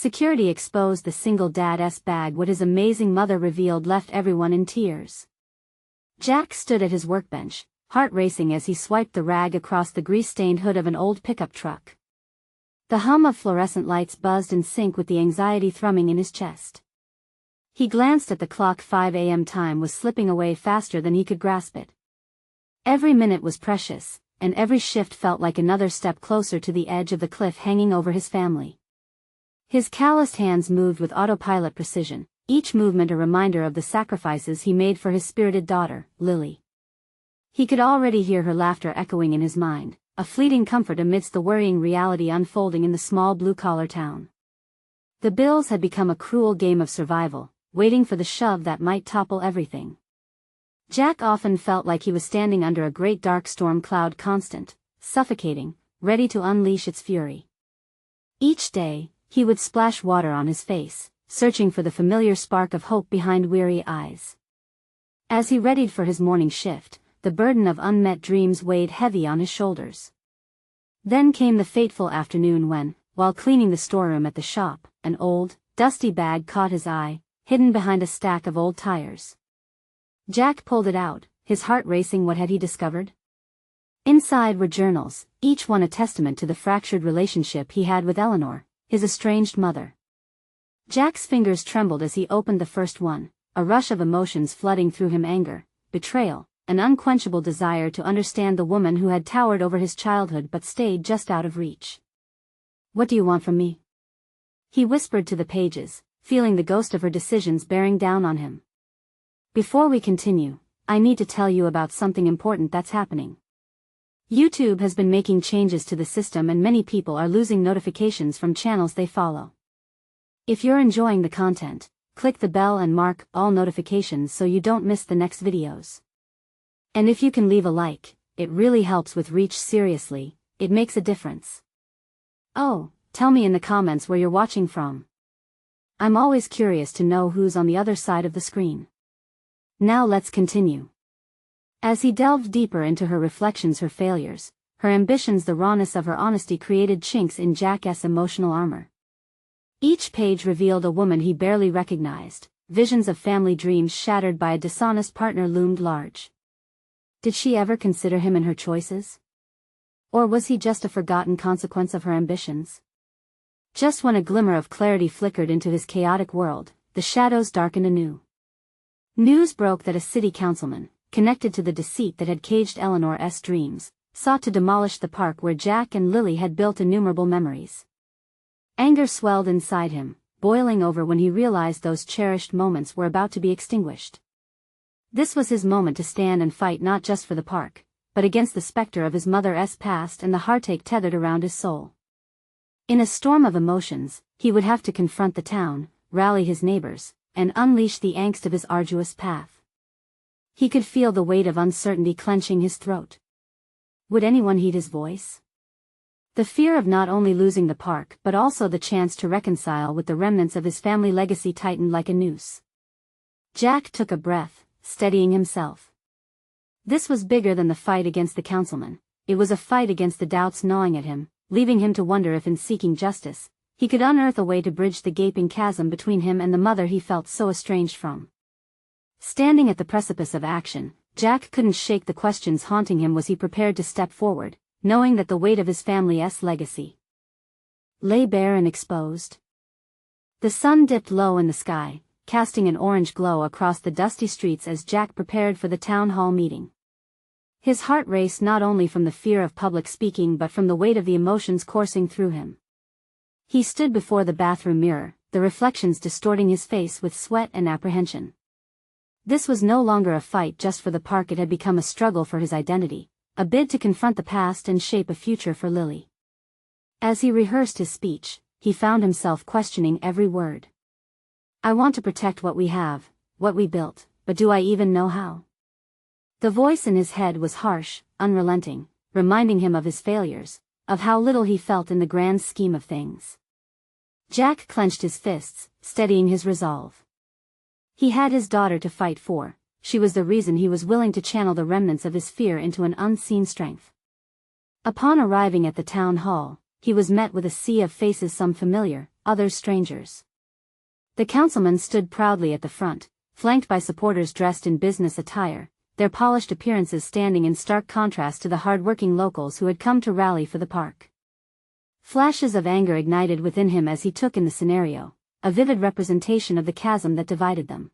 Security exposed the single dad's bag. What his amazing mother revealed left everyone in tears. Jack stood at his workbench, heart racing as he swiped the rag across the grease-stained hood of an old pickup truck. The hum of fluorescent lights buzzed in sync with the anxiety thrumming in his chest. He glanced at the clock. 5 a.m. Time was slipping away faster than he could grasp it. Every minute was precious, and every shift felt like another step closer to the edge of the cliff hanging over his family. His calloused hands moved with autopilot precision, each movement a reminder of the sacrifices he made for his spirited daughter, Lily. He could already hear her laughter echoing in his mind, a fleeting comfort amidst the worrying reality unfolding in the small blue-collar town. The bills had become a cruel game of survival, waiting for the shove that might topple everything. Jack often felt like he was standing under a great dark storm cloud, constant, suffocating, ready to unleash its fury. Each day, he would splash water on his face, searching for the familiar spark of hope behind weary eyes. As he readied for his morning shift, the burden of unmet dreams weighed heavy on his shoulders. Then came the fateful afternoon when, while cleaning the storeroom at the shop, an old, dusty bag caught his eye, hidden behind a stack of old tires. Jack pulled it out, his heart racing. What had he discovered? Inside were journals, each one a testament to the fractured relationship he had with Eleanor, his estranged mother. Jack's fingers trembled as he opened the first one, a rush of emotions flooding through him: anger, betrayal, an unquenchable desire to understand the woman who had towered over his childhood but stayed just out of reach. "What do you want from me?" he whispered to the pages, feeling the ghost of her decisions bearing down on him. "Before we continue, I need to tell you about something important that's happening. YouTube has been making changes to the system and many people are losing notifications from channels they follow. If you're enjoying the content, click the bell and mark all notifications so you don't miss the next videos. And if you can leave a like, it really helps with reach. Seriously, it makes a difference. Oh, tell me in the comments where you're watching from. I'm always curious to know who's on the other side of the screen. Now let's continue." As he delved deeper into her reflections, her failures, her ambitions, the rawness of her honesty created chinks in Jack's emotional armor. Each page revealed a woman he barely recognized, visions of family dreams shattered by a dishonest partner loomed large. Did she ever consider him in her choices? Or was he just a forgotten consequence of her ambitions? Just when a glimmer of clarity flickered into his chaotic world, the shadows darkened anew. News broke that a city councilman, connected to the deceit that had caged Eleanor's dreams, sought to demolish the park where Jack and Lily had built innumerable memories. Anger swelled inside him, boiling over when he realized those cherished moments were about to be extinguished. This was his moment to stand and fight, not just for the park, but against the specter of his mother's past and the heartache tethered around his soul. In a storm of emotions, he would have to confront the town, rally his neighbors, and unleash the angst of his arduous path. He could feel the weight of uncertainty clenching his throat. Would anyone heed his voice? The fear of not only losing the park but also the chance to reconcile with the remnants of his family legacy tightened like a noose. Jack took a breath, steadying himself. This was bigger than the fight against the councilman. It was a fight against the doubts gnawing at him, leaving him to wonder if in seeking justice, he could unearth a way to bridge the gaping chasm between him and the mother he felt so estranged from. Standing at the precipice of action, Jack couldn't shake the questions haunting him. Was he prepared to step forward, knowing that the weight of his family's legacy lay bare and exposed? The sun dipped low in the sky, casting an orange glow across the dusty streets as Jack prepared for the town hall meeting. His heart raced not only from the fear of public speaking but from the weight of the emotions coursing through him. He stood before the bathroom mirror, the reflections distorting his face with sweat and apprehension. This was no longer a fight just for the park. It had become a struggle for his identity, a bid to confront the past and shape a future for Lily. As he rehearsed his speech, he found himself questioning every word. "I want to protect what we have, what we built, but do I even know how?" The voice in his head was harsh, unrelenting, reminding him of his failures, of how little he felt in the grand scheme of things. Jack clenched his fists, steadying his resolve. He had his daughter to fight for. She was the reason he was willing to channel the remnants of his fear into an unseen strength. Upon arriving at the town hall, he was met with a sea of faces, some familiar, others strangers. The councilman stood proudly at the front, flanked by supporters dressed in business attire, their polished appearances standing in stark contrast to the hard-working locals who had come to rally for the park. Flashes of anger ignited within him as he took in the scenario, a vivid representation of the chasm that divided them.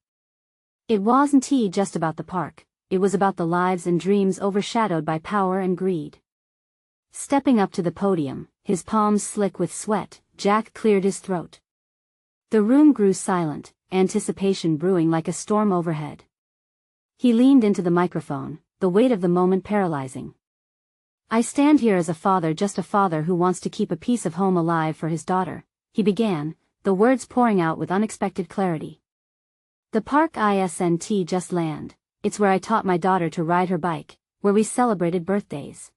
It wasn't just about the park, it was about the lives and dreams overshadowed by power and greed. Stepping up to the podium, his palms slick with sweat, Jack cleared his throat. The room grew silent, anticipation brewing like a storm overhead. He leaned into the microphone, the weight of the moment paralyzing. "I stand here as a father, just a father who wants to keep a piece of home alive for his daughter," he began, the words pouring out with unexpected clarity. "The park isn't just land, it's where I taught my daughter to ride her bike, where we celebrated birthdays.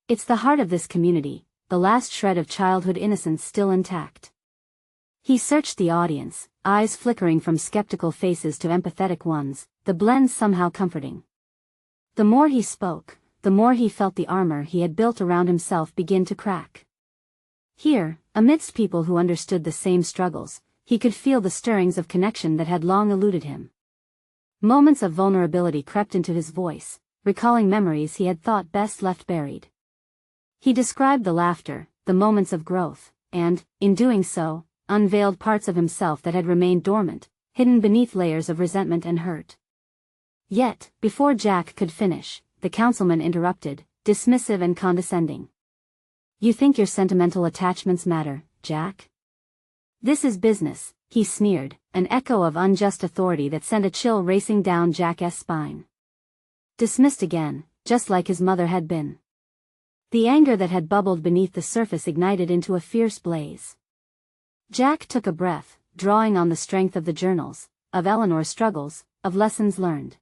It's the heart of this community, the last shred of childhood innocence still intact." He searched the audience, eyes flickering from skeptical faces to empathetic ones, the blend somehow comforting. The more he spoke, the more he felt the armor he had built around himself begin to crack. Here, amidst people who understood the same struggles, he could feel the stirrings of connection that had long eluded him. Moments of vulnerability crept into his voice, recalling memories he had thought best left buried. He described the laughter, the moments of growth, and, in doing so, unveiled parts of himself that had remained dormant, hidden beneath layers of resentment and hurt. Yet, before Jack could finish, the councilman interrupted, dismissive and condescending. "You think your sentimental attachments matter, Jack? This is business," he sneered, an echo of unjust authority that sent a chill racing down Jack's spine. Dismissed again, just like his mother had been. The anger that had bubbled beneath the surface ignited into a fierce blaze. Jack took a breath, drawing on the strength of the journals, of Eleanor's struggles, of lessons learned.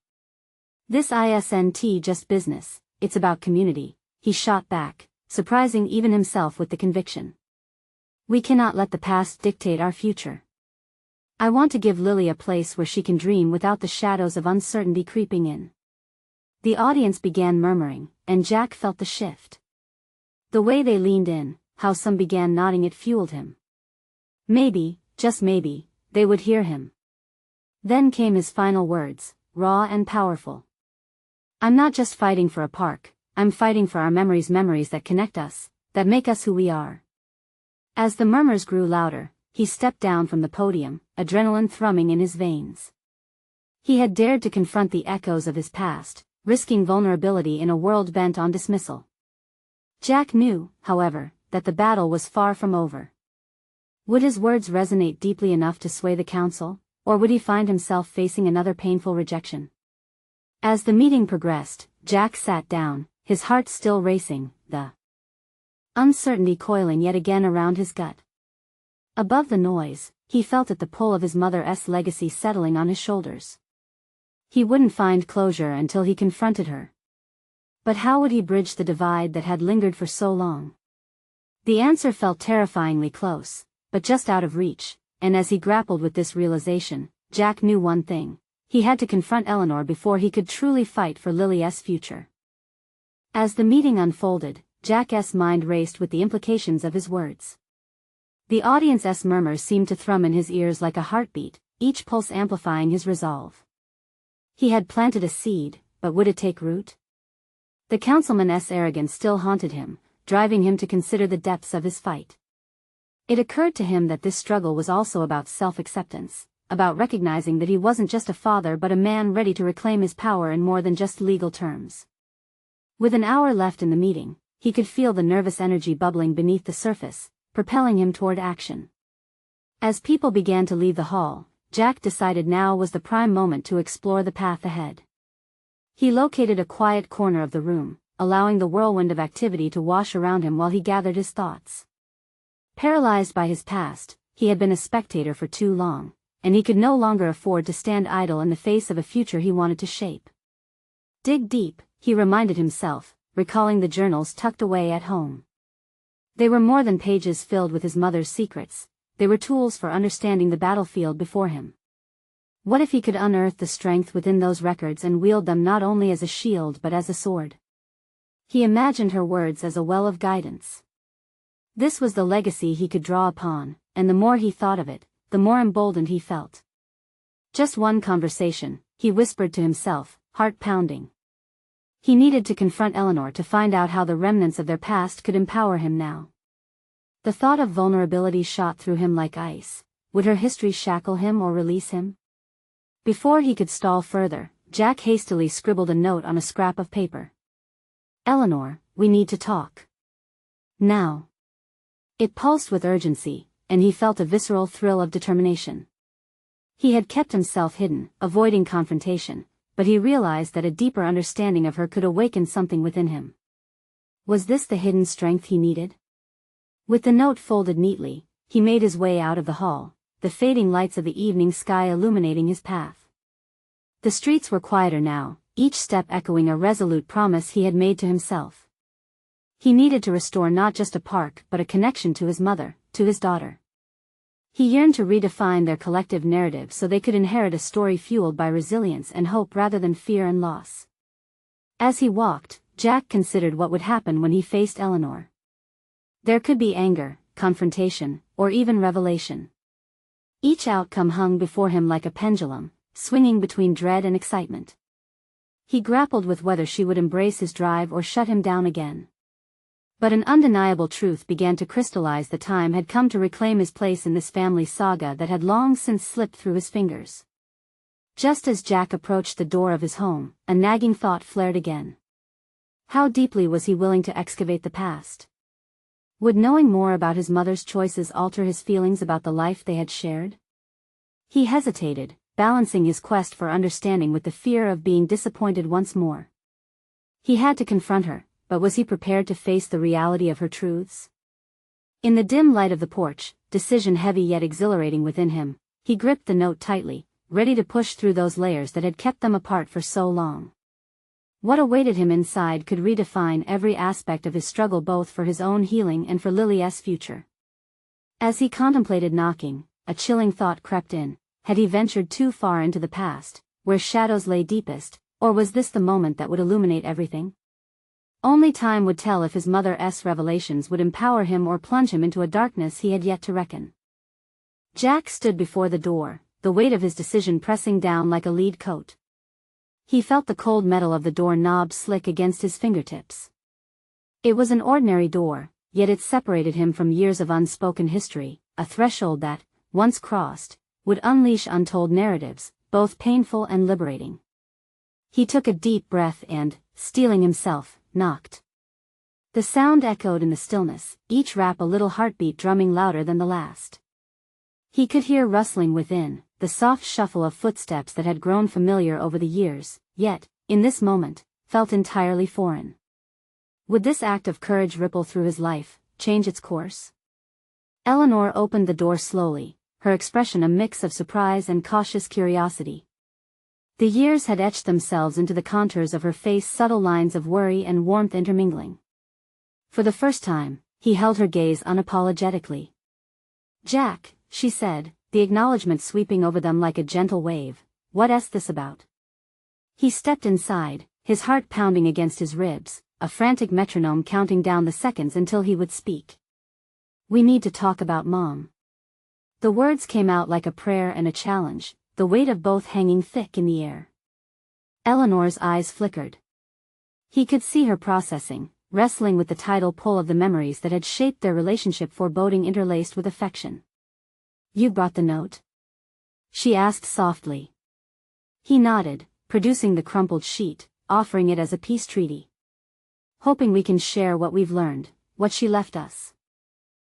"This isn't just business, it's about community," he shot back, surprising even himself with the conviction. "We cannot let the past dictate our future. I want to give Lily a place where she can dream without the shadows of uncertainty creeping in." The audience began murmuring, and Jack felt the shift. The way they leaned in, how some began nodding, it fueled him. Maybe, just maybe, they would hear him. Then came his final words, raw and powerful. "I'm not just fighting for a park, I'm fighting for our memories that connect us, that make us who we are." As the murmurs grew louder, he stepped down from the podium, adrenaline thrumming in his veins. He had dared to confront the echoes of his past, risking vulnerability in a world bent on dismissal. Jack knew, however, that the battle was far from over. Would his words resonate deeply enough to sway the council, or would he find himself facing another painful rejection? As the meeting progressed, Jack sat down, his heart still racing, the uncertainty coiling yet again around his gut. Above the noise, he felt it, the pull of his mother's legacy settling on his shoulders. He wouldn't find closure until he confronted her. But how would he bridge the divide that had lingered for so long? The answer felt terrifyingly close, but just out of reach, and as he grappled with this realization, Jack knew one thing: he had to confront Eleanor before he could truly fight for Lily's future. As the meeting unfolded, Jack's mind raced with the implications of his words. The audience's murmurs seemed to thrum in his ears like a heartbeat, each pulse amplifying his resolve. He had planted a seed, but would it take root? The councilman's arrogance still haunted him, driving him to consider the depths of his fight. It occurred to him that this struggle was also about self-acceptance, about recognizing that he wasn't just a father but a man ready to reclaim his power in more than just legal terms. With an hour left in the meeting, he could feel the nervous energy bubbling beneath the surface, propelling him toward action. As people began to leave the hall, Jack decided now was the prime moment to explore the path ahead. He located a quiet corner of the room, allowing the whirlwind of activity to wash around him while he gathered his thoughts. Paralyzed by his past, he had been a spectator for too long, and he could no longer afford to stand idle in the face of a future he wanted to shape. Dig deep, he reminded himself, recalling the journals tucked away at home. They were more than pages filled with his mother's secrets, they were tools for understanding the battlefield before him. What if he could unearth the strength within those records and wield them not only as a shield but as a sword? He imagined her words as a well of guidance. This was the legacy he could draw upon, and the more he thought of it, the more emboldened he felt. Just one conversation, he whispered to himself, heart pounding. He needed to confront Eleanor to find out how the remnants of their past could empower him now. The thought of vulnerability shot through him like ice. Would her history shackle him or release him? Before he could stall further, Jack hastily scribbled a note on a scrap of paper. Eleanor, we need to talk. Now. It pulsed with urgency, and he felt a visceral thrill of determination. He had kept himself hidden, avoiding confrontation, but he realized that a deeper understanding of her could awaken something within him. Was this the hidden strength he needed? With the note folded neatly, he made his way out of the hall, the fading lights of the evening sky illuminating his path. The streets were quieter now, each step echoing a resolute promise he had made to himself. He needed to restore not just a park but a connection to his mother, to his daughter. He yearned to redefine their collective narrative so they could inherit a story fueled by resilience and hope rather than fear and loss. As he walked, Jack considered what would happen when he faced Eleanor. There could be anger, confrontation, or even revelation. Each outcome hung before him like a pendulum, swinging between dread and excitement. He grappled with whether she would embrace his drive or shut him down again. But an undeniable truth began to crystallize: the time had come to reclaim his place in this family saga that had long since slipped through his fingers. Just as Jack approached the door of his home, a nagging thought flared again. How deeply was he willing to excavate the past? Would knowing more about his mother's choices alter his feelings about the life they had shared? He hesitated, balancing his quest for understanding with the fear of being disappointed once more. He had to confront her, but was he prepared to face the reality of her truths? In the dim light of the porch, decision heavy yet exhilarating within him, he gripped the note tightly, ready to push through those layers that had kept them apart for so long. What awaited him inside could redefine every aspect of his struggle, both for his own healing and for Lily's future. As he contemplated knocking, a chilling thought crept in. Had he ventured too far into the past, where shadows lay deepest, or was this the moment that would illuminate everything? Only time would tell if his mother's revelations would empower him or plunge him into a darkness he had yet to reckon. Jack stood before the door, the weight of his decision pressing down like a lead coat. He felt the cold metal of the door knob slick against his fingertips. It was an ordinary door, yet it separated him from years of unspoken history, a threshold that, once crossed, would unleash untold narratives, both painful and liberating. He took a deep breath and, steeling himself, knocked. The sound echoed in the stillness, each rap a little heartbeat drumming louder than the last. He could hear rustling within, the soft shuffle of footsteps that had grown familiar over the years, yet, in this moment, felt entirely foreign. Would this act of courage ripple through his life, change its course? Eleanor opened the door slowly, her expression a mix of surprise and cautious curiosity. The years had etched themselves into the contours of her face, subtle lines of worry and warmth intermingling. For the first time, he held her gaze unapologetically. "Jack," she said, the acknowledgement sweeping over them like a gentle wave, "what's this about?" He stepped inside, his heart pounding against his ribs, a frantic metronome counting down the seconds until he would speak. "We need to talk about Mom." The words came out like a prayer and a challenge, the weight of both hanging thick in the air. Eleanor's eyes flickered. He could see her processing, wrestling with the tidal pull of the memories that had shaped their relationship, foreboding interlaced with affection. "You brought the note?" she asked softly. He nodded, producing the crumpled sheet, offering it as a peace treaty. "Hoping we can share what we've learned, what she left us."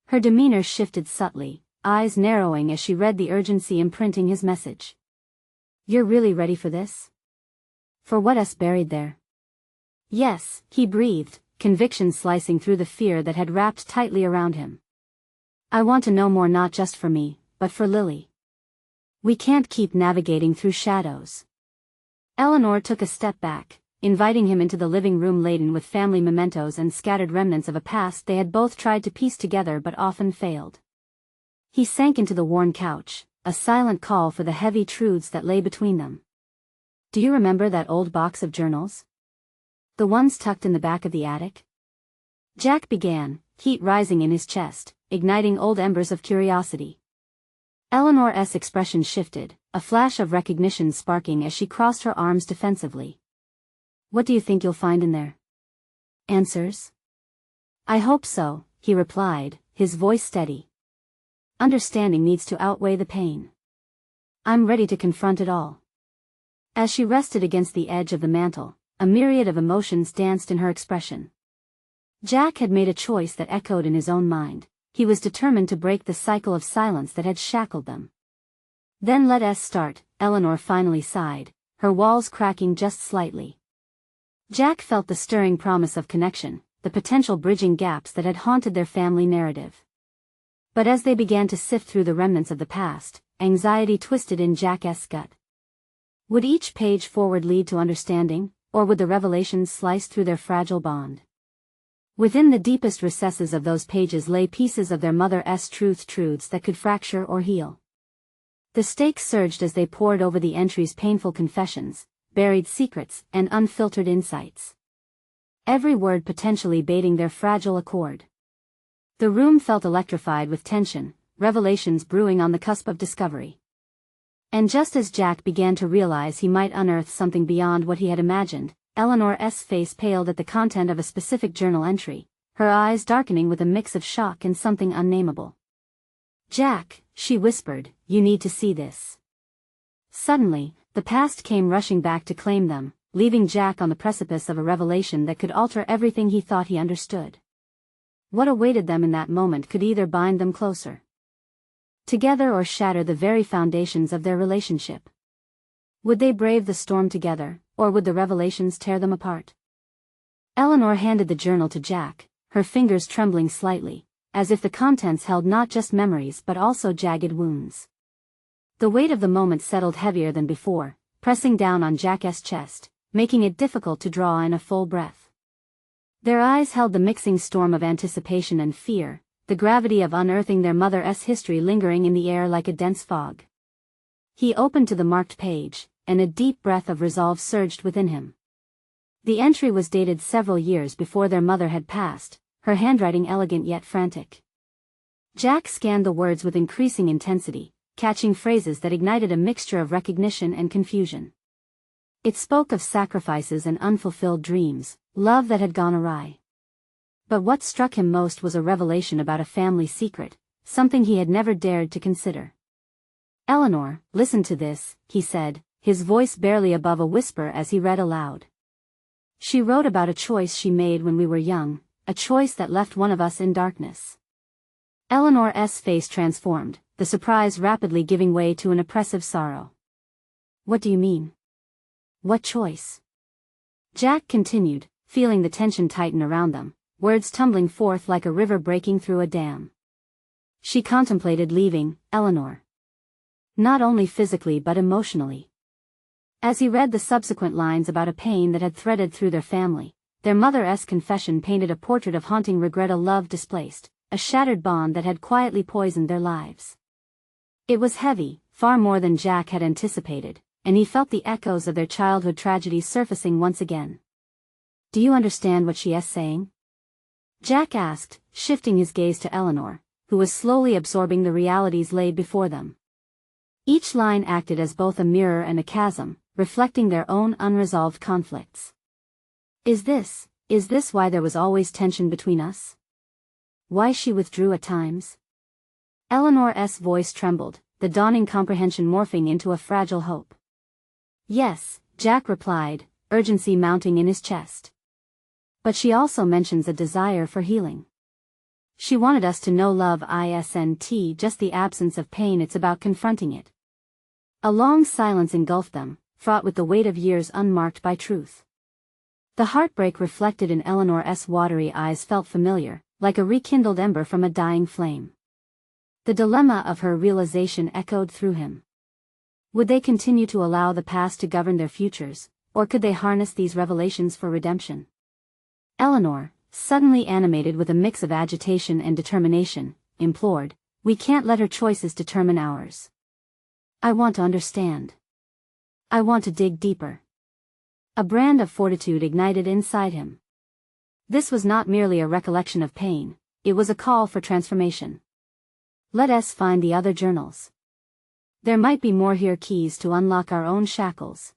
Her demeanor shifted subtly, eyes narrowing as she read the urgency imprinting his message. "You're really ready for this? For what's buried there?" "Yes," he breathed, conviction slicing through the fear that had wrapped tightly around him. "I want to know more, not just for me, but for Lily. We can't keep navigating through shadows." Eleanor took a step back, inviting him into the living room laden with family mementos and scattered remnants of a past they had both tried to piece together but often failed. He sank into the worn couch, a silent call for the heavy truths that lay between them. "Do you remember that old box of journals? The ones tucked in the back of the attic?" Jack began, heat rising in his chest, igniting old embers of curiosity. Eleanor's expression shifted, a flash of recognition sparking as she crossed her arms defensively. "What do you think you'll find in there? Answers?" "I hope so," he replied, his voice steady. "Understanding needs to outweigh the pain. I'm ready to confront it all." As she rested against the edge of the mantel, a myriad of emotions danced in her expression. Jack had made a choice that echoed in his own mind. He was determined to break the cycle of silence that had shackled them. "Then let us start," Eleanor finally sighed, her walls cracking just slightly. Jack felt the stirring promise of connection, the potential bridging gaps that had haunted their family narrative. But as they began to sift through the remnants of the past, anxiety twisted in Jack's gut. Would each page forward lead to understanding, or would the revelations slice through their fragile bond? Within the deepest recesses of those pages lay pieces of their mother's truths that could fracture or heal. The stakes surged as they pored over the entry's painful confessions, buried secrets, and unfiltered insights. Every word potentially baiting their fragile accord. The room felt electrified with tension, revelations brewing on the cusp of discovery. And just as Jack began to realize he might unearth something beyond what he had imagined, Eleanor's face paled at the content of a specific journal entry, her eyes darkening with a mix of shock and something unnameable. "Jack," she whispered, "you need to see this." Suddenly, the past came rushing back to claim them, leaving Jack on the precipice of a revelation that could alter everything he thought he understood. What awaited them in that moment could either bind them closer together or shatter the very foundations of their relationship. Would they brave the storm together, or would the revelations tear them apart? Eleanor handed the journal to Jack, her fingers trembling slightly, as if the contents held not just memories but also jagged wounds. The weight of the moment settled heavier than before, pressing down on Jack's chest, making it difficult to draw in a full breath. Their eyes held the mixing storm of anticipation and fear, the gravity of unearthing their mother's history lingering in the air like a dense fog. He opened to the marked page, and a deep breath of resolve surged within him. The entry was dated several years before their mother had passed, her handwriting elegant yet frantic. Jack scanned the words with increasing intensity, catching phrases that ignited a mixture of recognition and confusion. It spoke of sacrifices and unfulfilled dreams, love that had gone awry. But what struck him most was a revelation about a family secret, something he had never dared to consider. "Eleanor, listen to this," he said, his voice barely above a whisper as he read aloud. "She wrote about a choice she made when we were young, a choice that left one of us in darkness." Eleanor's face transformed, the surprise rapidly giving way to an oppressive sorrow. "What do you mean? What choice?" Jack continued, feeling the tension tighten around them, words tumbling forth like a river breaking through a dam. "She contemplated leaving, Eleanor. Not only physically but emotionally." As he read the subsequent lines about a pain that had threaded through their family, their mother's confession painted a portrait of haunting regret, a love displaced, a shattered bond that had quietly poisoned their lives. It was heavy, far more than Jack had anticipated, and he felt the echoes of their childhood tragedies surfacing once again. "Do you understand what she is saying?" Jack asked, shifting his gaze to Eleanor, who was slowly absorbing the realities laid before them. Each line acted as both a mirror and a chasm, reflecting their own unresolved conflicts. Is this why there was always tension between us? Why she withdrew at times?" Eleanor's voice trembled, the dawning comprehension morphing into a fragile hope. "Yes," Jack replied, urgency mounting in his chest. "But she also mentions a desire for healing. She wanted us to know love isn't just the absence of pain, it's about confronting it." A long silence engulfed them, fraught with the weight of years unmarked by truth. The heartbreak reflected in Eleanor's watery eyes felt familiar, like a rekindled ember from a dying flame. The dilemma of her realization echoed through him. Would they continue to allow the past to govern their futures, or could they harness these revelations for redemption? Eleanor, suddenly animated with a mix of agitation and determination, implored, "We can't let her choices determine ours. I want to understand. I want to dig deeper." A brand of fortitude ignited inside him. This was not merely a recollection of pain, it was a call for transformation. Let us find the other journals. There might be more here, keys to unlock our own shackles.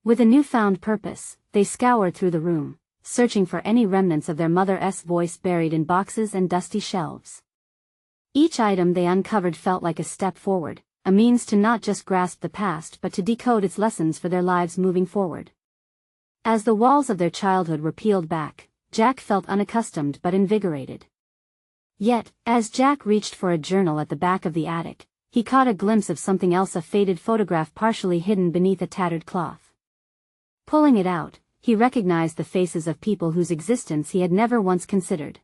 With a newfound purpose, they scoured through the room, searching for any remnants of their mother's voice buried in boxes and dusty shelves. Each item they uncovered felt like a step forward, a means to not just grasp the past but to decode its lessons for their lives moving forward. As the walls of their childhood were peeled back, Jack felt unaccustomed but invigorated. Yet, as Jack reached for a journal at the back of the attic, he caught a glimpse of something else, a faded photograph partially hidden beneath a tattered cloth. Pulling it out, he recognized the faces of people whose existence he had never once considered.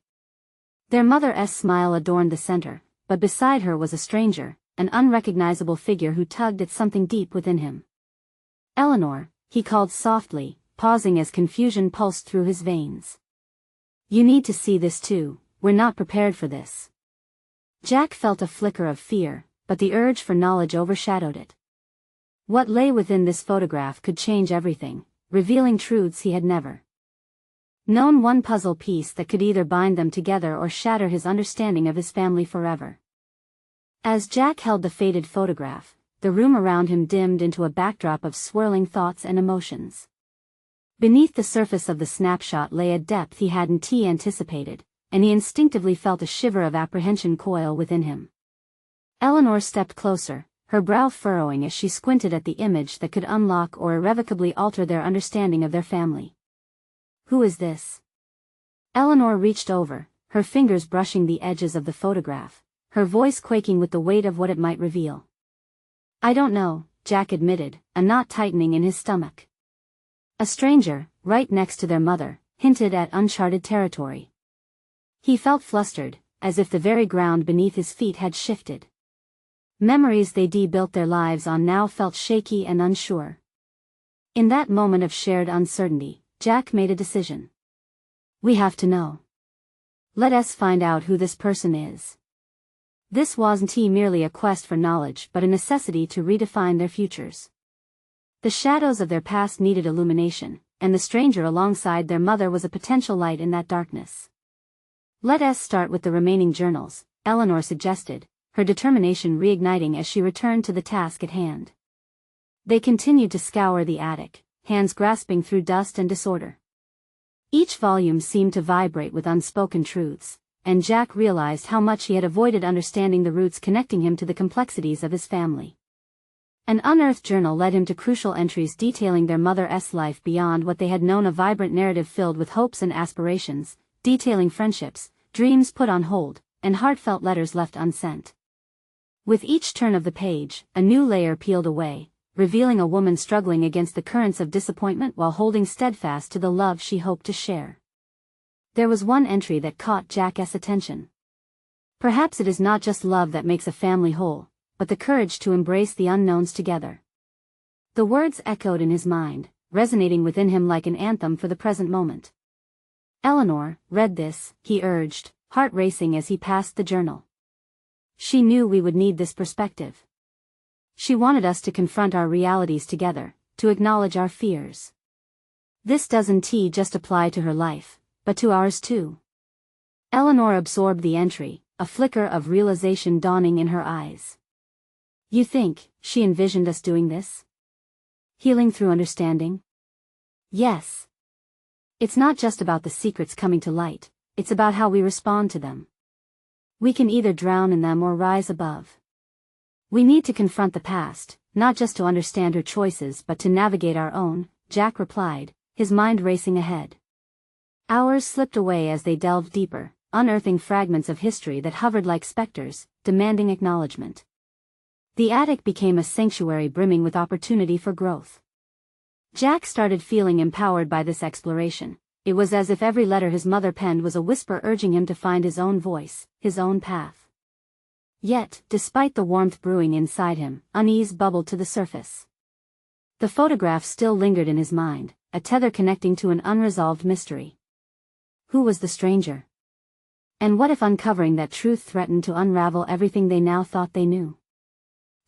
Their mother's smile adorned the center, but beside her was a stranger, an unrecognizable figure who tugged at something deep within him. "Eleanor," he called softly, pausing as confusion pulsed through his veins. "You need to see this too, we're not prepared for this." Jack felt a flicker of fear, but the urge for knowledge overshadowed it. What lay within this photograph could change everything, revealing truths he had never known, one puzzle piece that could either bind them together or shatter his understanding of his family forever. As Jack held the faded photograph, the room around him dimmed into a backdrop of swirling thoughts and emotions. Beneath the surface of the snapshot lay a depth he hadn't anticipated, and he instinctively felt a shiver of apprehension coil within him. Eleanor stepped closer, her brow furrowing as she squinted at the image that could unlock or irrevocably alter their understanding of their family. "Who is this?" Eleanor reached over, her fingers brushing the edges of the photograph, her voice quaking with the weight of what it might reveal. "I don't know," Jack admitted, a knot tightening in his stomach. A stranger, right next to their mother, hinted at uncharted territory. He felt flustered, as if the very ground beneath his feet had shifted. Memories they built their lives on now felt shaky and unsure. In that moment of shared uncertainty, Jack made a decision. "We have to know. Let us find out who this person is." This wasn't merely a quest for knowledge but a necessity to redefine their futures. The shadows of their past needed illumination, and the stranger alongside their mother was a potential light in that darkness. "Let us start with the remaining journals," Eleanor suggested, her determination reigniting as she returned to the task at hand. They continued to scour the attic, hands grasping through dust and disorder. Each volume seemed to vibrate with unspoken truths, and Jack realized how much he had avoided understanding the roots connecting him to the complexities of his family. An unearthed journal led him to crucial entries detailing their mother's life beyond what they had known, a vibrant narrative filled with hopes and aspirations, detailing friendships, dreams put on hold, and heartfelt letters left unsent. With each turn of the page, a new layer peeled away, revealing a woman struggling against the currents of disappointment while holding steadfast to the love she hoped to share. There was one entry that caught Jack's attention. "Perhaps it is not just love that makes a family whole, but the courage to embrace the unknowns together." The words echoed in his mind, resonating within him like an anthem for the present moment. "Eleanor, read this," he urged, heart racing as he passed the journal. "She knew we would need this perspective. She wanted us to confront our realities together, to acknowledge our fears. This doesn't just apply to her life, but to ours too." Eleanor absorbed the entry, a flicker of realization dawning in her eyes. "You think," she envisioned us doing this? "Healing through understanding?" "Yes. It's not just about the secrets coming to light, it's about how we respond to them. We can either drown in them or rise above. We need to confront the past, not just to understand her choices but to navigate our own," Jack replied, his mind racing ahead. Hours slipped away as they delved deeper, unearthing fragments of history that hovered like specters, demanding acknowledgement. The attic became a sanctuary brimming with opportunity for growth. Jack started feeling empowered by this exploration. It was as if every letter his mother penned was a whisper urging him to find his own voice, his own path. Yet, despite the warmth brewing inside him, unease bubbled to the surface. The photograph still lingered in his mind, a tether connecting to an unresolved mystery. Who was the stranger? And what if uncovering that truth threatened to unravel everything they now thought they knew?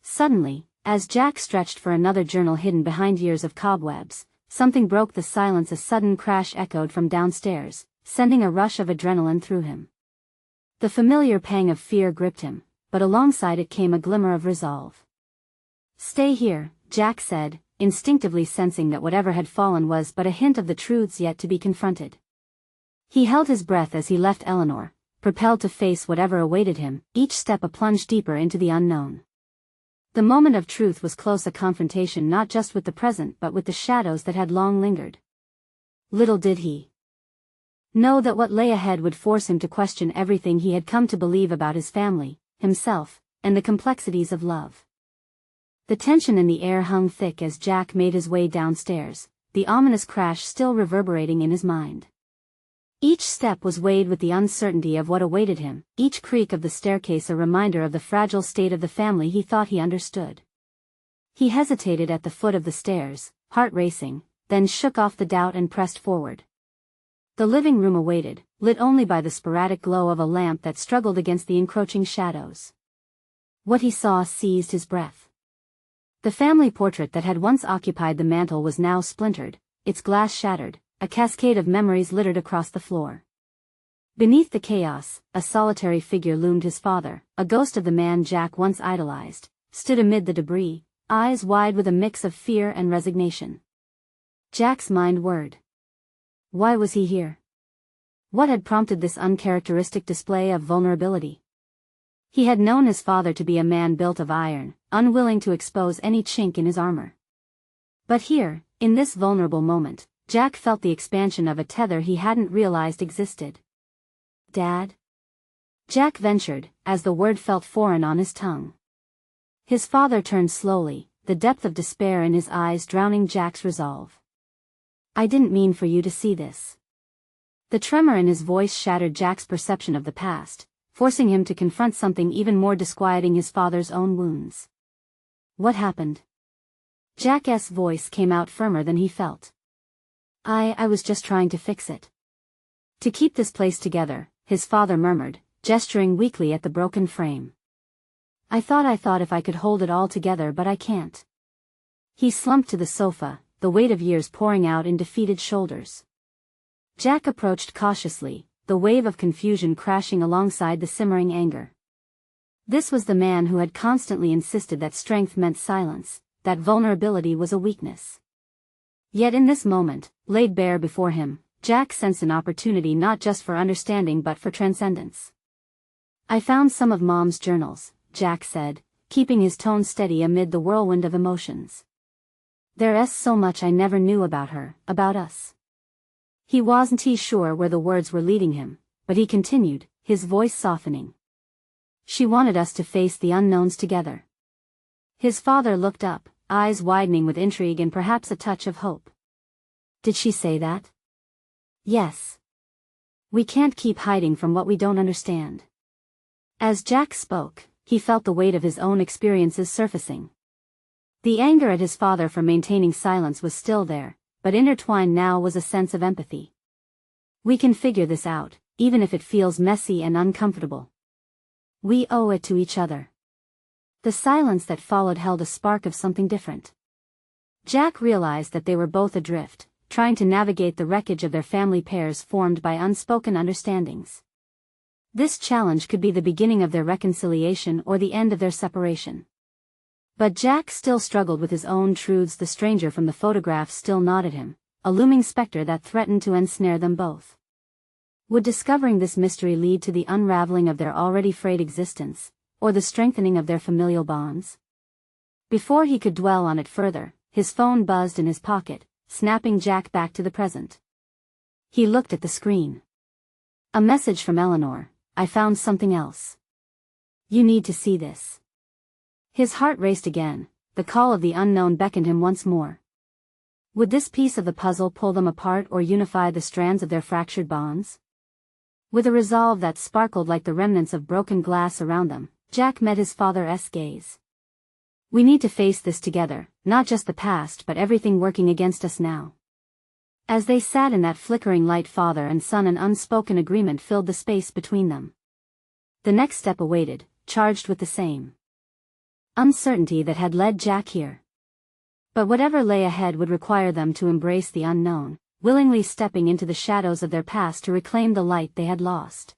Suddenly, as Jack stretched for another journal hidden behind years of cobwebs, something broke the silence. A sudden crash echoed from downstairs, sending a rush of adrenaline through him. The familiar pang of fear gripped him, but alongside it came a glimmer of resolve. "Stay here," Jack said, instinctively sensing that whatever had fallen was but a hint of the truths yet to be confronted. He held his breath as he left Eleanor, propelled to face whatever awaited him, each step a plunge deeper into the unknown. The moment of truth was close, a confrontation not just with the present but with the shadows that had long lingered. Little did he know that what lay ahead would force him to question everything he had come to believe about his family, himself, and the complexities of love. The tension in the air hung thick as Jack made his way downstairs, the ominous crash still reverberating in his mind. Each step was weighed with the uncertainty of what awaited him, each creak of the staircase a reminder of the fragile state of the family he thought he understood. He hesitated at the foot of the stairs, heart racing, then shook off the doubt and pressed forward. The living room awaited, lit only by the sporadic glow of a lamp that struggled against the encroaching shadows. What he saw seized his breath. The family portrait that had once occupied the mantel was now splintered, its glass shattered, a cascade of memories littered across the floor. Beneath the chaos, a solitary figure loomed. His father, a ghost of the man Jack once idolized, stood amid the debris, eyes wide with a mix of fear and resignation. Jack's mind whirred. Why was he here? What had prompted this uncharacteristic display of vulnerability? He had known his father to be a man built of iron, unwilling to expose any chink in his armor. But here, in this vulnerable moment, Jack felt the expansion of a tether he hadn't realized existed. "Dad?" Jack ventured, as the word felt foreign on his tongue. His father turned slowly, the depth of despair in his eyes drowning Jack's resolve. "I didn't mean for you to see this." The tremor in his voice shattered Jack's perception of the past, forcing him to confront something even more disquieting: his father's own wounds. "What happened?" Jack's voice came out firmer than he felt. I was just trying to fix it. To keep this place together," his father murmured, gesturing weakly at the broken frame. I thought if I could hold it all together, but I can't." He slumped to the sofa, the weight of years pouring out in defeated shoulders. Jack approached cautiously, the wave of confusion crashing alongside the simmering anger. This was the man who had constantly insisted that strength meant silence, that vulnerability was a weakness. Yet in this moment, laid bare before him, Jack sensed an opportunity not just for understanding but for transcendence. "I found some of Mom's journals," Jack said, keeping his tone steady amid the whirlwind of emotions. "There's so much I never knew about her, about us." He wasn't sure where the words were leading him, but he continued, his voice softening. "She wanted us to face the unknowns together." His father looked up, eyes widening with intrigue and perhaps a touch of hope. "Did she say that?" "Yes. We can't keep hiding from what we don't understand." As Jack spoke, he felt the weight of his own experiences surfacing. The anger at his father for maintaining silence was still there, but intertwined now was a sense of empathy. "We can figure this out, even if it feels messy and uncomfortable. We owe it to each other." The silence that followed held a spark of something different. Jack realized that they were both adrift, trying to navigate the wreckage of their family pairs formed by unspoken understandings. This challenge could be the beginning of their reconciliation or the end of their separation. But Jack still struggled with his own truths. The stranger from the photograph still gnawed at him, a looming specter that threatened to ensnare them both. Would discovering this mystery lead to the unraveling of their already frayed existence, or the strengthening of their familial bonds? Before he could dwell on it further, his phone buzzed in his pocket, snapping Jack back to the present. He looked at the screen. A message from Eleanor. "I found something else. You need to see this." His heart raced again, the call of the unknown beckoned him once more. Would this piece of the puzzle pull them apart or unify the strands of their fractured bonds? With a resolve that sparkled like the remnants of broken glass around them, Jack met his father's gaze. "We need to face this together, not just the past but everything working against us now." As they sat in that flickering light, father and son, an unspoken agreement filled the space between them. The next step awaited, charged with the same uncertainty that had led Jack here. But whatever lay ahead would require them to embrace the unknown, willingly stepping into the shadows of their past to reclaim the light they had lost.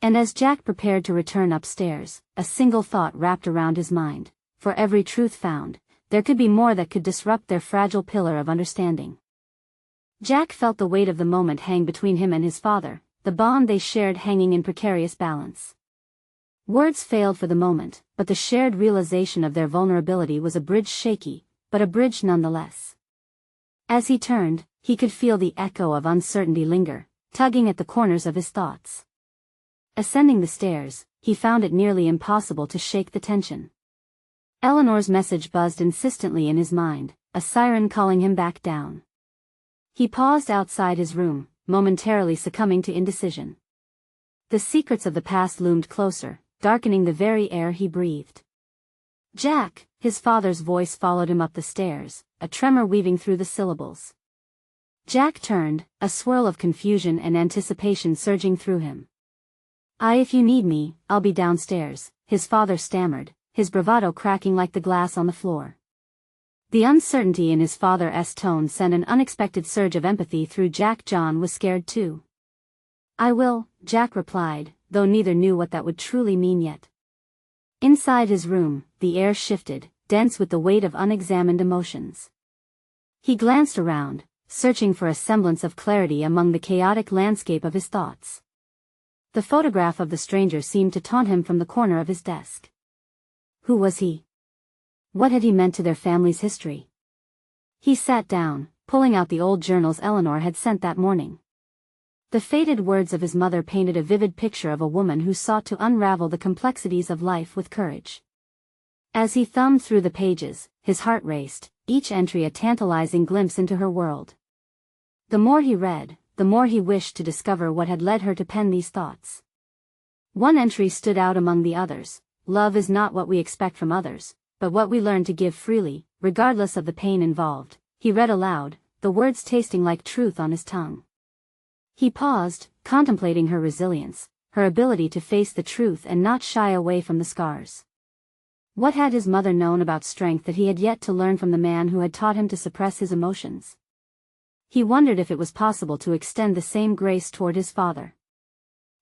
And as Jack prepared to return upstairs, a single thought wrapped around his mind. For every truth found, there could be more that could disrupt their fragile pillar of understanding. Jack felt the weight of the moment hang between him and his father, the bond they shared hanging in precarious balance. Words failed for the moment, but the shared realization of their vulnerability was a bridge shaky, but a bridge nonetheless. As he turned, he could feel the echo of uncertainty linger, tugging at the corners of his thoughts. Ascending the stairs, he found it nearly impossible to shake the tension. Eleanor's message buzzed insistently in his mind, a siren calling him back down. He paused outside his room, momentarily succumbing to indecision. The secrets of the past loomed closer, darkening the very air he breathed. Jack, his father's voice followed him up the stairs, a tremor weaving through the syllables. Jack turned, a swirl of confusion and anticipation surging through him. If you need me, I'll be downstairs," his father stammered, his bravado cracking like the glass on the floor. The uncertainty in his father's tone sent an unexpected surge of empathy through Jack. John was scared too. "I will," Jack replied, though neither knew what that would truly mean yet. Inside his room, the air shifted, dense with the weight of unexamined emotions. He glanced around, searching for a semblance of clarity among the chaotic landscape of his thoughts. The photograph of the stranger seemed to taunt him from the corner of his desk. Who was he? What had he meant to their family's history? He sat down, pulling out the old journals Eleanor had sent that morning. The faded words of his mother painted a vivid picture of a woman who sought to unravel the complexities of life with courage. As he thumbed through the pages, his heart raced, each entry a tantalizing glimpse into her world. The more he read, the more he wished to discover what had led her to pen these thoughts. One entry stood out among the others: "Love is not what we expect from others, but what we learn to give freely, regardless of the pain involved," he read aloud, the words tasting like truth on his tongue. He paused, contemplating her resilience, her ability to face the truth and not shy away from the scars. What had his mother known about strength that he had yet to learn from the man who had taught him to suppress his emotions? He wondered if it was possible to extend the same grace toward his father.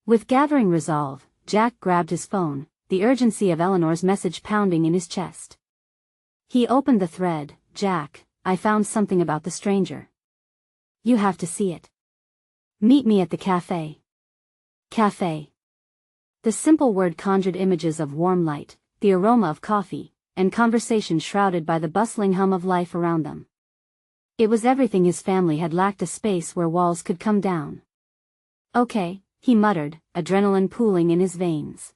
With gathering resolve, Jack grabbed his phone, the urgency of Eleanor's message pounding in his chest. He opened the thread. "Jack, I found something about the stranger. You have to see it. Meet me at the cafe." Cafe. The simple word conjured images of warm light, the aroma of coffee, and conversation shrouded by the bustling hum of life around them. It was everything his family had lacked: a space where walls could come down. "Okay," he muttered, adrenaline pooling in his veins.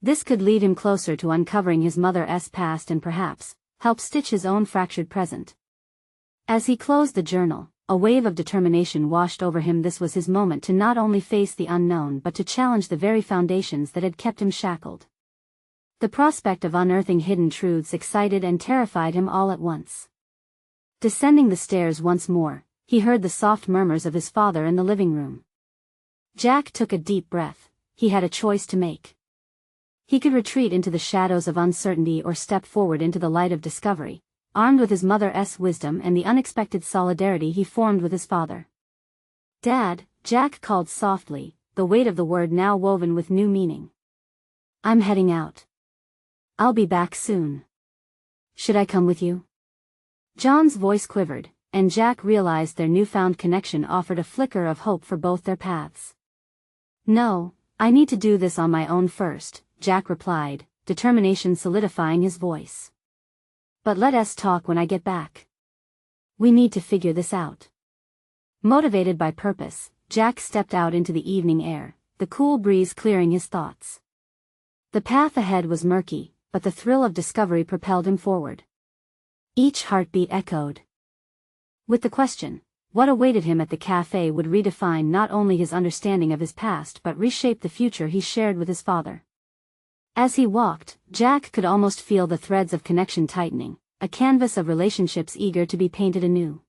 This could lead him closer to uncovering his mother's past and perhaps help stitch his own fractured present. As he closed the journal, a wave of determination washed over him. This was his moment to not only face the unknown but to challenge the very foundations that had kept him shackled. The prospect of unearthing hidden truths excited and terrified him all at once. Descending the stairs once more, he heard the soft murmurs of his father in the living room. Jack took a deep breath. He had a choice to make. He could retreat into the shadows of uncertainty or step forward into the light of discovery, armed with his mother's wisdom and the unexpected solidarity he formed with his father. "Dad," Jack called softly, the weight of the word now woven with new meaning. "I'm heading out. I'll be back soon. Should I come with you?" John's voice quivered, and Jack realized their newfound connection offered a flicker of hope for both their paths. "No, I need to do this on my own first," Jack replied, determination solidifying his voice. "But let us talk when I get back. We need to figure this out." Motivated by purpose, Jack stepped out into the evening air, the cool breeze clearing his thoughts. The path ahead was murky, but the thrill of discovery propelled him forward. Each heartbeat echoed with the question: what awaited him at the cafe would redefine not only his understanding of his past but reshape the future he shared with his father. As he walked, Jack could almost feel the threads of connection tightening, a canvas of relationships eager to be painted anew.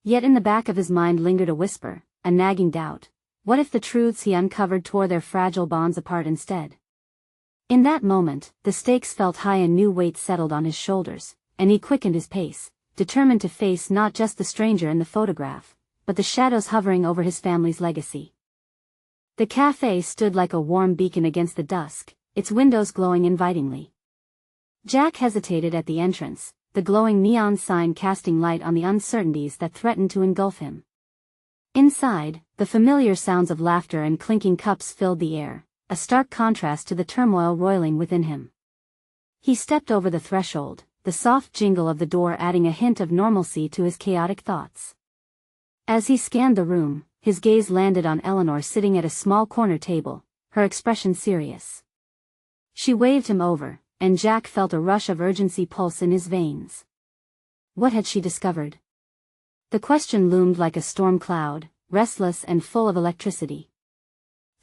Yet in the back of his mind lingered a whisper, a nagging doubt: what if the truths he uncovered tore their fragile bonds apart instead? In that moment, the stakes felt high, a new weight settled on his shoulders, and he quickened his pace, determined to face not just the stranger in the photograph, but the shadows hovering over his family's legacy. The cafe stood like a warm beacon against the dusk, its windows glowing invitingly. Jack hesitated at the entrance, the glowing neon sign casting light on the uncertainties that threatened to engulf him. Inside, the familiar sounds of laughter and clinking cups filled the air, a stark contrast to the turmoil roiling within him. He stepped over the threshold, the soft jingle of the door adding a hint of normalcy to his chaotic thoughts. As he scanned the room, his gaze landed on Eleanor sitting at a small corner table, her expression serious. She waved him over, and Jack felt a rush of urgency pulse in his veins. What had she discovered? The question loomed like a storm cloud, restless and full of electricity.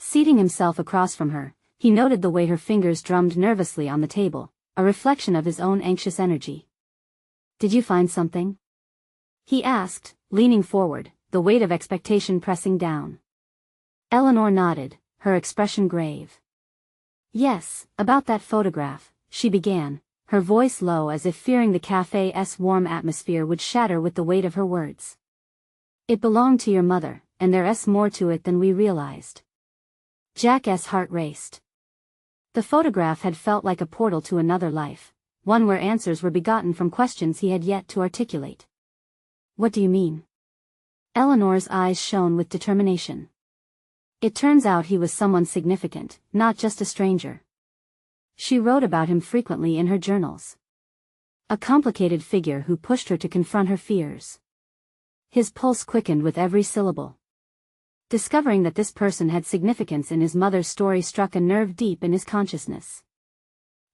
Seating himself across from her, he noted the way her fingers drummed nervously on the table, a reflection of his own anxious energy. "Did you find something?" he asked, leaning forward, the weight of expectation pressing down. Eleanor nodded, her expression grave. "Yes, about that photograph," she began, her voice low as if fearing the cafe's warm atmosphere would shatter with the weight of her words. "It belonged to your mother, and there's more to it than we realized." Jack's heart raced. The photograph had felt like a portal to another life, one where answers were begotten from questions he had yet to articulate. "What do you mean?" Eleanor's eyes shone with determination. "It turns out he was someone significant, not just a stranger." She wrote about him frequently in her journals. A complicated figure who pushed her to confront her fears. His pulse quickened with every syllable. Discovering that this person had significance in his mother's story struck a nerve deep in his consciousness.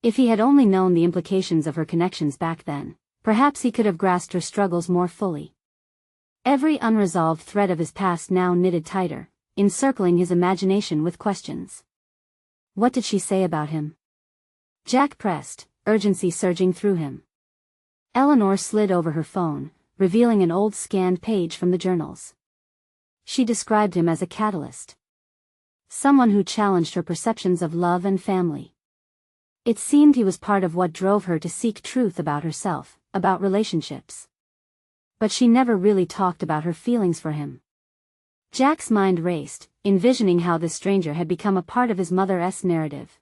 If he had only known the implications of her connections back then, perhaps he could have grasped her struggles more fully. Every unresolved thread of his past now knitted tighter, encircling his imagination with questions. What did she say about him? Jack pressed, urgency surging through him. Eleanor slid over her phone, revealing an old scanned page from the journals. She described him as a catalyst. Someone who challenged her perceptions of love and family. It seemed he was part of what drove her to seek truth about herself, about relationships. But she never really talked about her feelings for him. Jack's mind raced, envisioning how this stranger had become a part of his mother's narrative.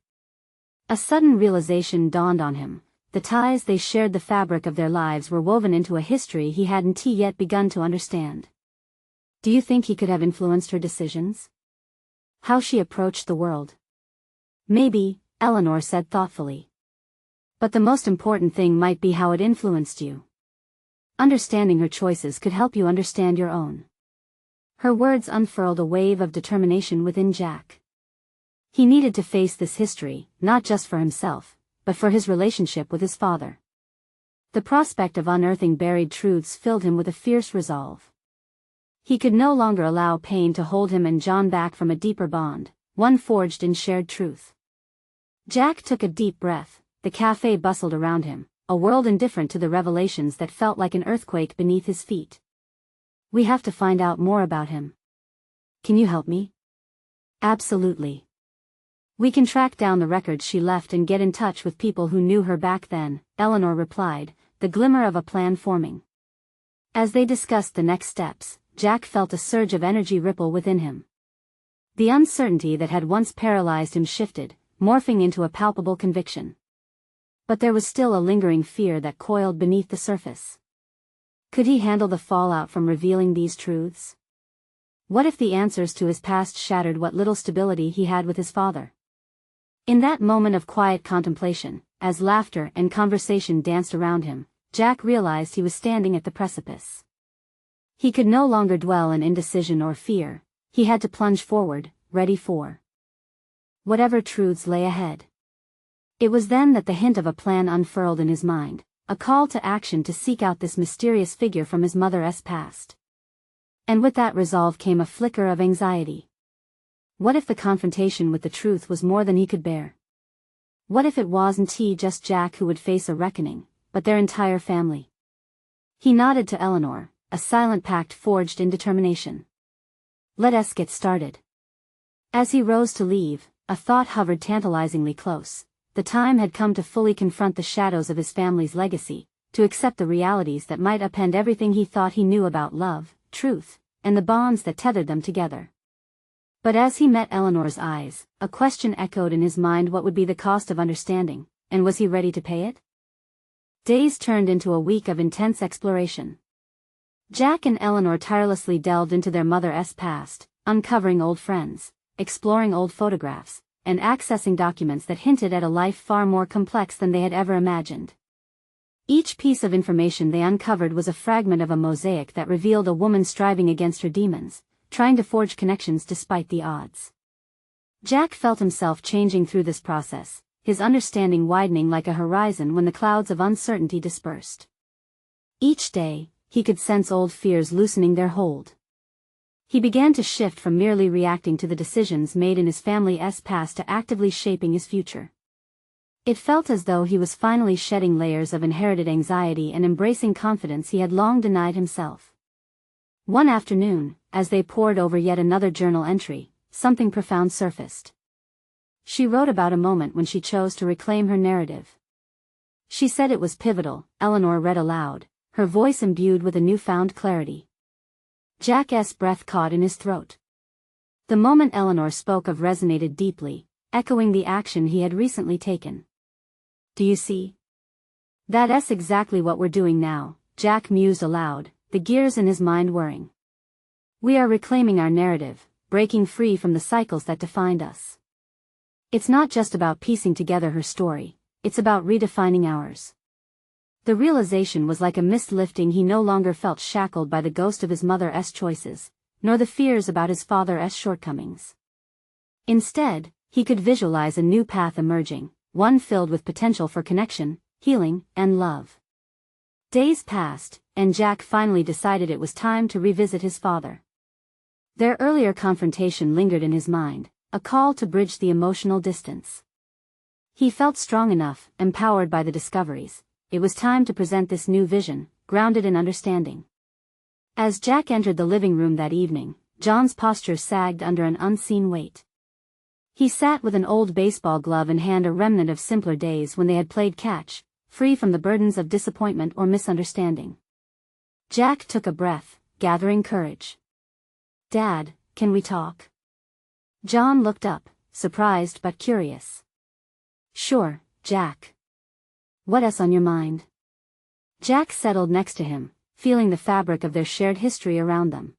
A sudden realization dawned on him. The ties they shared, the fabric of their lives, were woven into a history he hadn't yet begun to understand. Do you think he could have influenced her decisions? How she approached the world? Maybe, Eleanor said thoughtfully. But the most important thing might be how it influenced you. Understanding her choices could help you understand your own. Her words unfurled a wave of determination within Jack. He needed to face this history, not just for himself, but for his relationship with his father. The prospect of unearthing buried truths filled him with a fierce resolve. He could no longer allow pain to hold him and John back from a deeper bond, one forged in shared truth. Jack took a deep breath. The cafe bustled around him, a world indifferent to the revelations that felt like an earthquake beneath his feet. We have to find out more about him. Can you help me? Absolutely. We can track down the records she left and get in touch with people who knew her back then, Eleanor replied, the glimmer of a plan forming. As they discussed the next steps, Jack felt a surge of energy ripple within him. The uncertainty that had once paralyzed him shifted, morphing into a palpable conviction. But there was still a lingering fear that coiled beneath the surface. Could he handle the fallout from revealing these truths? What if the answers to his past shattered what little stability he had with his father? In that moment of quiet contemplation, as laughter and conversation danced around him, Jack realized he was standing at the precipice. He could no longer dwell in indecision or fear. He had to plunge forward, ready for whatever truths lay ahead. It was then that the hint of a plan unfurled in his mind, a call to action to seek out this mysterious figure from his mother's past. And with that resolve came a flicker of anxiety. What if the confrontation with the truth was more than he could bear? What if it wasn't just Jack who would face a reckoning, but their entire family? He nodded to Eleanor, a silent pact forged in determination. Let us get started. As he rose to leave, a thought hovered tantalizingly close. The time had come to fully confront the shadows of his family's legacy, to accept the realities that might upend everything he thought he knew about love, truth, and the bonds that tethered them together. But as he met Eleanor's eyes, a question echoed in his mind: what would be the cost of understanding, and was he ready to pay it? Days turned into a week of intense exploration. Jack and Eleanor tirelessly delved into their mother's past, uncovering old friends, exploring old photographs, and accessing documents that hinted at a life far more complex than they had ever imagined. Each piece of information they uncovered was a fragment of a mosaic that revealed a woman striving against her demons, trying to forge connections despite the odds. Jack felt himself changing through this process, his understanding widening like a horizon when the clouds of uncertainty dispersed. Each day, he could sense old fears loosening their hold. He began to shift from merely reacting to the decisions made in his family's past to actively shaping his future. It felt as though he was finally shedding layers of inherited anxiety and embracing confidence he had long denied himself. One afternoon, as they pored over yet another journal entry, something profound surfaced. She wrote about a moment when she chose to reclaim her narrative. She said it was pivotal. Eleanor read aloud, her voice imbued with a newfound clarity. Jack's breath caught in his throat. The moment Eleanor spoke of resonated deeply, echoing the action he had recently taken. "Do you see? That's exactly what we're doing now," Jack mused aloud, the gears in his mind whirring. "We are reclaiming our narrative, breaking free from the cycles that defined us. It's not just about piecing together her story, it's about redefining ours." The realization was like a mist lifting. He no longer felt shackled by the ghost of his mother's choices, nor the fears about his father's shortcomings. Instead, he could visualize a new path emerging, one filled with potential for connection, healing, and love. Days passed, and Jack finally decided it was time to revisit his father. Their earlier confrontation lingered in his mind, a call to bridge the emotional distance. He felt strong enough, empowered by the discoveries. It was time to present this new vision, grounded in understanding. As Jack entered the living room that evening, John's posture sagged under an unseen weight. He sat with an old baseball glove in hand, a remnant of simpler days when they had played catch, free from the burdens of disappointment or misunderstanding. Jack took a breath, gathering courage. "Dad, can we talk?" John looked up, surprised but curious. "Sure, Jack. What's on your mind?" Jack settled next to him, feeling the fabric of their shared history around them.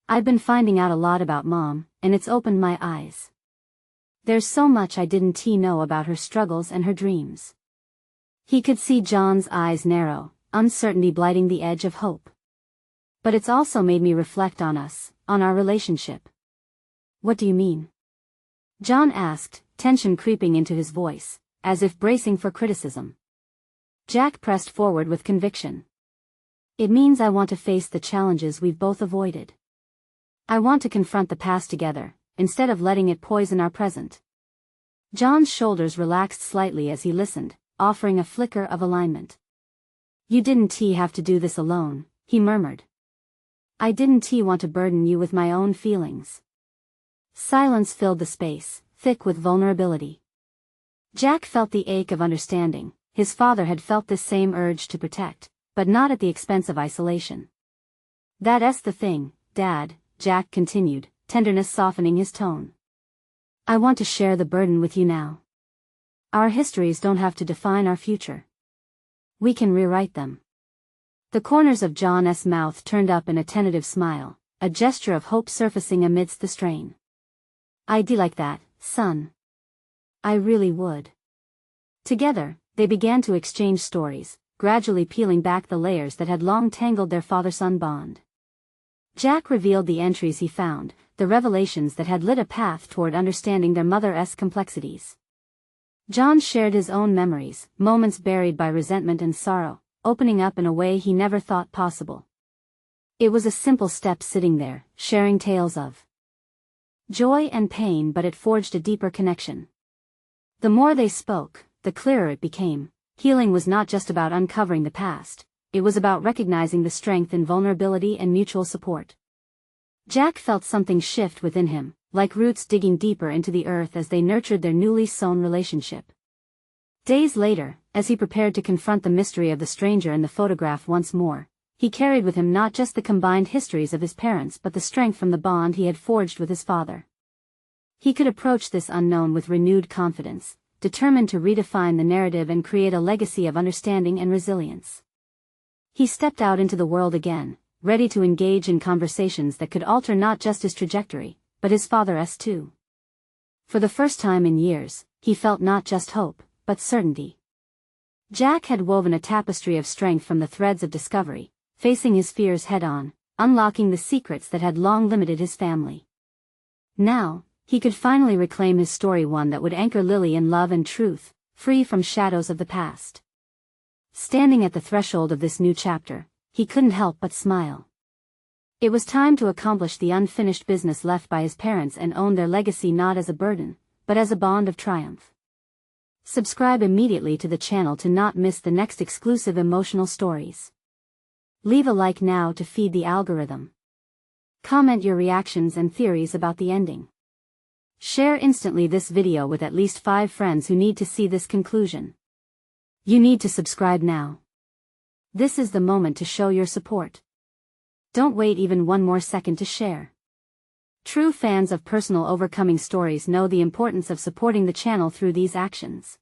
"I've been finding out a lot about Mom, and it's opened my eyes. There's so much I didn't know about her struggles and her dreams." He could see John's eyes narrow, uncertainty blighting the edge of hope. "But it's also made me reflect on us, on our relationship." "What do you mean?" John asked, tension creeping into his voice, as if bracing for criticism. Jack pressed forward with conviction. "It means I want to face the challenges we've both avoided. I want to confront the past together, instead of letting it poison our present." John's shoulders relaxed slightly as he listened, offering a flicker of alignment. "You didn't have to do this alone," he murmured. "I didn't want to burden you with my own feelings." Silence filled the space, thick with vulnerability. Jack felt the ache of understanding. His father had felt this same urge to protect, but not at the expense of isolation. "That's the thing, Dad," Jack continued, tenderness softening his tone. "I want to share the burden with you now. Our histories don't have to define our future. We can rewrite them." The corners of John's mouth turned up in a tentative smile, a gesture of hope surfacing amidst the strain. "I'd like that, son. I really would." Together, they began to exchange stories, gradually peeling back the layers that had long tangled their father-son bond. Jack revealed the entries he found, the revelations that had lit a path toward understanding their mother's complexities. John shared his own memories, moments buried by resentment and sorrow, opening up in a way he never thought possible. It was a simple step, sitting there, sharing tales of joy and pain, but it forged a deeper connection. The more they spoke, the clearer it became. Healing was not just about uncovering the past, it was about recognizing the strength in vulnerability and mutual support. Jack felt something shift within him, like roots digging deeper into the earth as they nurtured their newly sown relationship. Days later, as he prepared to confront the mystery of the stranger in the photograph once more, he carried with him not just the combined histories of his parents but the strength from the bond he had forged with his father. He could approach this unknown with renewed confidence, determined to redefine the narrative and create a legacy of understanding and resilience. He stepped out into the world again, ready to engage in conversations that could alter not just his trajectory, but his father's too. For the first time in years, he felt not just hope, but certainty. Jack had woven a tapestry of strength from the threads of discovery, facing his fears head-on, unlocking the secrets that had long limited his family. Now, he could finally reclaim his story, one that would anchor Lily in love and truth, free from shadows of the past. Standing at the threshold of this new chapter, he couldn't help but smile. It was time to accomplish the unfinished business left by his parents and own their legacy not as a burden, but as a bond of triumph. Subscribe immediately to the channel to not miss the next exclusive emotional stories. Leave a like now to feed the algorithm. Comment your reactions and theories about the ending. Share instantly this video with at least 5 friends who need to see this conclusion. You need to subscribe now. This is the moment to show your support. Don't wait even one more second to share. True fans of personal overcoming stories know the importance of supporting the channel through these actions.